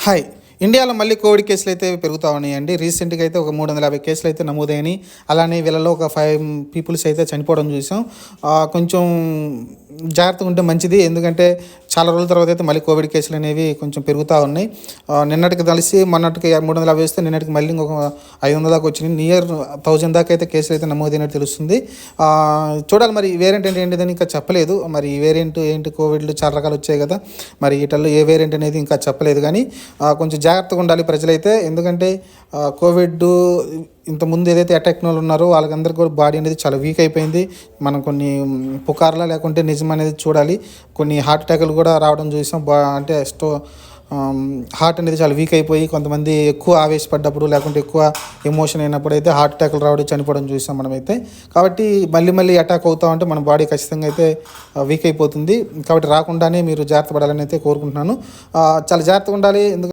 Hi. ఇండియాలో మళ్ళీ Covid కేసులైతే పెరుగుతా ఉన్నాయండి. రీసెంట్‌గా అయితే ఒక 350 కేసులైతే నమోదయ్యాయి. అలానే వీళ్ళలో ఒక 5 పీపుల్స్ అయితే చనిపోవడం చూసాం. కొంచెం జాగ్రత్తగా ఉంటే మంచిది. ఎందుకంటే చాలా రోజుల తర్వాత అయితే మళ్ళీ కోవిడ్ కేసులనేవి కొంచెం పెరుగుతా ఉన్నాయి. నిన్నటికి కలిసి మొన్నటికి 350 వస్తే నిన్నటికి మళ్ళీ ఇంకొక 500 దాకా వచ్చినాయి. నియర్ 1000 దాకా అయితే కేసులైతే నమోదైనట్టు తెలుస్తుంది. చూడాలి మరి ఈ వేరియంట్ అంటే ఏంటిదని ఇంకా చెప్పలేదు. మరి ఈ వేరియంట్ ఏంటి, కోవిడ్‌లు చాలా రకాలు వచ్చాయి కదా! మరి ఈటల్లో ఏ వేరియంట్ అనేది ఇంకా చెప్పలేదు గానీ కొంచెం జాగ్రత్తగా ఉండాలి ప్రజలైతే. ఎందుకంటే కోవిడ్ ఇంతకుముందు ఏదైతే అటాక్ అయిన వాళ్ళు ఉన్నారో వాళ్ళకందరికీ కూడా బాడీ అనేది చాలా వీక్ అయిపోయింది. మనం కొన్ని పుకార్లా లేకుంటే నిజం అనేది చూడాలి. కొన్ని హార్ట్ అటాక్‌లు కూడా రావడం చూసాం. అంటే హార్ట్ అనేది చాలా వీక్ అయిపోయి కొంతమంది ఎక్కువ ఆవేశపడ్డప్పుడు లేకుంటే ఎక్కువ ఎమోషన్ అయినప్పుడు అయితే హార్ట్ అటాక్‌లు రావడం, చనిపోవడం చూసాం మనమైతే. కాబట్టి మళ్ళీ మళ్ళీ అటాక్ అవుతా ఉంటే మన బాడీ ఖచ్చితంగా అయితే వీక్ అయిపోతుంది. కాబట్టి రాకుండానే మీరు జాగ్రత్త పడాలని అయితే కోరుకుంటున్నాను. చాలా జాగ్రత్తగా ఉండాలి.